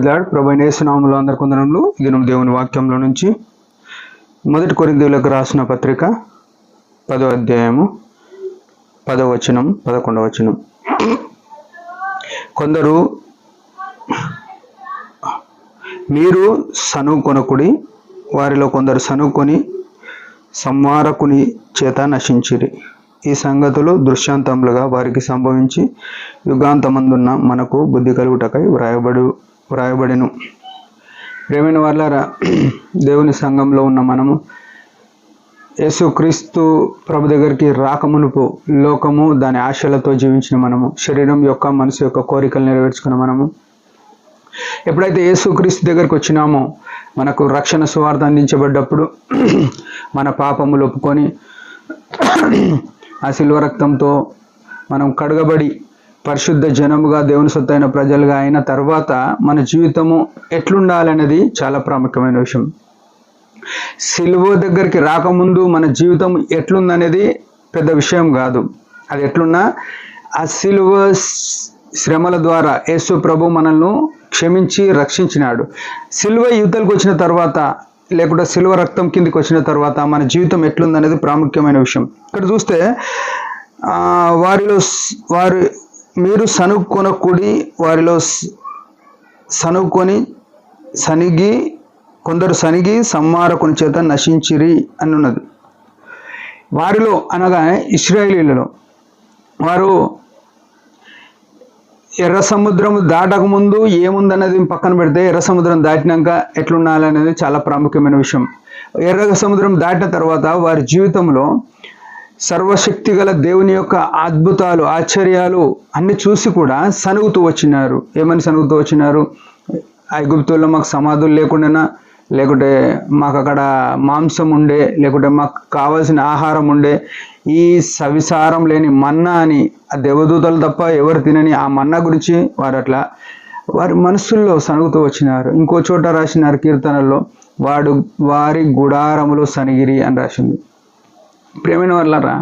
Lord. ప్రభువైన యేసు నామములో అందరికీ వందనములు. దినం దేవుని వాక్యంలో నుంచి 1 కొరింథీయులకు రాసిన పత్రిక 10వ అధ్యాయము 10వ వచనం 11వ వచనం. కొందరు మీరు సనుకొనకుడి, వారిలో కొందరు సనుకొని సంహారకుని చేత నశించిరి. ఈ సంగతులు దృష్టాంతములుగా వారికి సంభవించి యుగాంతమందున్న మనకు బుద్ధి కలుగుటకై వ్రాయబడిను. ప్రియమైన వాళ్ళారా, దేవుని సంఘంలో ఉన్న మనము యేసుక్రీస్తు ప్రభు దగ్గరికి రాకమునుపు లోకము దాని ఆశలతో జీవించిన మనము, శరీరం యొక్క మనసు యొక్క కోరికలు నెరవేర్చుకున్న మనము, ఎప్పుడైతే యేసుక్రీస్తు దగ్గరికి వచ్చినామో మనకు రక్షణ సువార్త అందించబడ్డప్పుడు మన పాపములు ఒప్పుకొని ఆ శిలువ రక్తంతో మనం కడగబడి పరిశుద్ధ జనముగా దేవుని సొత్తైన ప్రజలుగా అయిన తర్వాత మన జీవితము ఎట్లుండాలనేది చాలా ప్రాముఖ్యమైన విషయం. శిలువ దగ్గరికి రాకముందు మన జీవితం ఎట్లుందనేది పెద్ద విషయం కాదు. అది ఎట్లున్నా ఆ శిలువ శ్రమల ద్వారా యేసు ప్రభు మనల్ని క్షమించి రక్షించినాడు. శిలువ యువతలకు వచ్చిన తర్వాత లేకుంటే శిలువ రక్తం కిందికి వచ్చిన తర్వాత మన జీవితం ఎట్లుందనేది ప్రాముఖ్యమైన విషయం. ఇక్కడ చూస్తే మీరు సనుక్కొనకుడి, వారిలో కొందరు సనిగి సంహారకుని చేత నశించిరి అని ఉన్నది. వారిలో అనగా ఇశ్రాయేలీలలో వారు ఎర్ర సముద్రం దాటకముందు ఏముందన్నది పక్కన పెడితే ఎర్ర సముద్రం దాటినాక ఎట్లుండాలనేది చాలా ప్రాముఖ్యమైన విషయం. ఎర్ర సముద్రం దాటిన తర్వాత వారి జీవితంలో సర్వశక్తి గల దేవుని యొక్క అద్భుతాలు ఆశ్చర్యాలు అన్ని చూసి కూడా సనుగుతూ వచ్చినారు. ఏమని సనుగుతూ వచ్చినారు? ఐగుప్తుల్లో మాకు సమాధులు లేకుండా, లేకుంటే మాకు అక్కడ మాంసం ఉండే, లేకుంటే మాకు కావాల్సిన ఆహారం ఉండే, ఈ సవిసారం లేని మన్నా అని ఆ దేవదూతలు తప్ప ఎవరు తినని ఆ మన్నా గురించి వారి మనస్సుల్లో సనుగుతూ వచ్చినారు. ఇంకో చోట రాసినారు కీర్తనల్లో, వారి గుడారములో సనిగిరి అని రాసింది. ప్రియమైన వాళ్ళారా,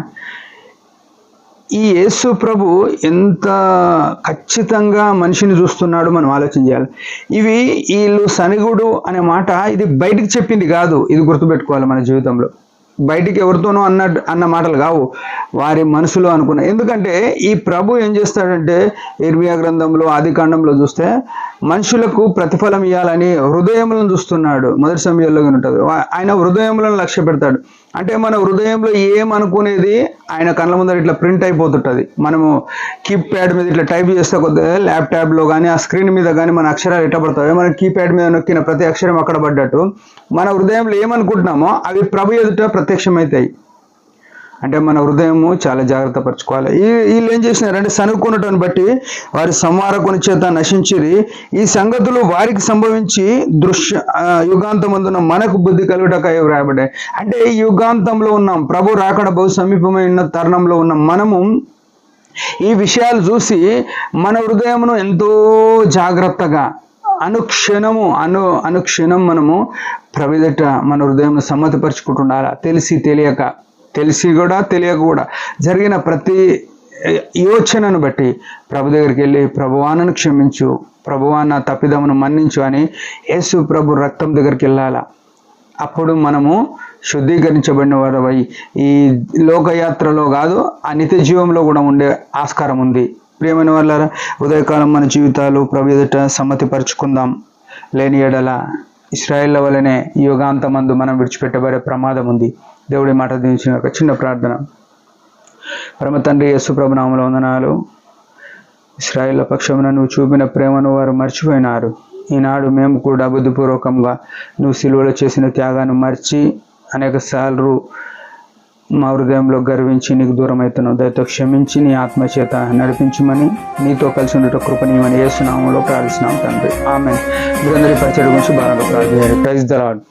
ఈ యేసు ప్రభు ఎంత ఖచ్చితంగా మనిషిని చూస్తున్నాడు మనం ఆలోచన చేయాలి. వీళ్ళు సనిగుడు అనే మాట ఇది బయటికి చెప్పింది కాదు. ఇది గుర్తుపెట్టుకోవాలి మన జీవితంలో. బయటికి ఎవరితోనో అన్న మాటలు కావు, వారి మనసులో అనుకున్న. ఎందుకంటే ఈ ప్రభు ఏం చేస్తాడంటే ఇర్మియా గ్రంథంలో ఆదికాండంలో చూస్తే మనుషులకు ప్రతిఫలం ఇవ్వాలని హృదయములను చూస్తున్నాడు. మొదటి సమయంలో ఉంటుంది. ఆయన హృదయములను లక్ష్య పెడతాడు. అంటే మన హృదయంలో ఏమనుకునేది ఆయన కళ్ళ ముందర ఇట్లా ప్రింట్ అయిపోతుంటుంది. మనము కీప్యాడ్ మీద ఇట్లా టైప్ చేస్తే కొద్దిగా ల్యాప్టాప్లో కానీ ఆ స్క్రీన్ మీద కానీ మన అక్షరాలు ఎట్లా పడతాయి, మన కీప్యాడ్ మీద నొక్కిన ప్రతి అక్షరం అక్కడ పడ్డట్టు మన హృదయంలో ఏమనుకుంటున్నామో అవి ప్రభు ఎదుట ప్రత్యక్షమవుతాయి. అంటే మన హృదయము చాలా జాగ్రత్త పరచుకోవాలి. వీళ్ళు ఏం చేసినారంటే సనుక్కునటను బట్టి వారి సంహారకుని చేత నశించిరి. ఈ సంగతులు వారికి సంభవించి యుగాంతమందున మనకు బుద్ధి కలుగుటకై వ్రాయబడ్డాయి. అంటే ఈ యుగాంతంలో ఉన్నాం, ప్రభు రాకడ బహు సమీపమైన తరుణంలో ఉన్న మనము ఈ విషయాలు చూసి మన హృదయమును ఎంతో జాగ్రత్తగా అనుక్షణం మనము ప్రభుదట మన హృదయం సమ్మతిపరుచుకుంటుండాలి. తెలిసి కూడా తెలియక కూడా జరిగిన ప్రతి యోచనను బట్టి ప్రభు దగ్గరికి వెళ్ళి, ప్రభువా నన్ను క్షమించు, ప్రభువా నా తప్పిదమును మన్నించు అని యేసు ప్రభు రక్తం దగ్గరికి వెళ్ళాల. అప్పుడు మనము శుద్ధీకరించబడిన వారమై ఈ లోకయాత్రలో కాదు, ఆ నిత్య జీవంలో కూడా ఉండే ఆస్కారం ఉంది. ప్రియమైన వాళ్ళారా, ఉదయకాలం మన జీవితాలు ప్రభు ఎదుట సమ్మతిపరుచుకుందాం. లేని ఎడల ఇశ్రాయేళ్ల వలనే యుగాంతమందు మనం విడిచిపెట్టబడే ప్రమాదం ఉంది. దేవుడి మాట దించిన ఒక చిన్న ప్రార్థన. పరమ తండ్రి యేసు ప్రభు నామములో వందనాలు. ఇశ్రాయేళ్ల పక్షమున నువ్వు చూపిన ప్రేమను వారు మర్చిపోయినారు. ఈనాడు మేము కూడా బుద్ధిపూర్వకంగా నువ్వు సిలువలో చేసిన త్యాగాన్ని మర్చి అనేక సార్లు మా హృదయంలో గర్వించి నీకు దూరం అవుతున్నావు. దయతో క్షమించి నీ ఆత్మచేత నడిపించమని, నీతో కలిసి ఉండేట కృపణీయమని యేసు నామములో ప్రార్థిస్తున్నాం తండ్రి. ఆమేన్. మీరందరి పరిచయం గురించి బాగా ప్రార్థించారు. Praise the lord.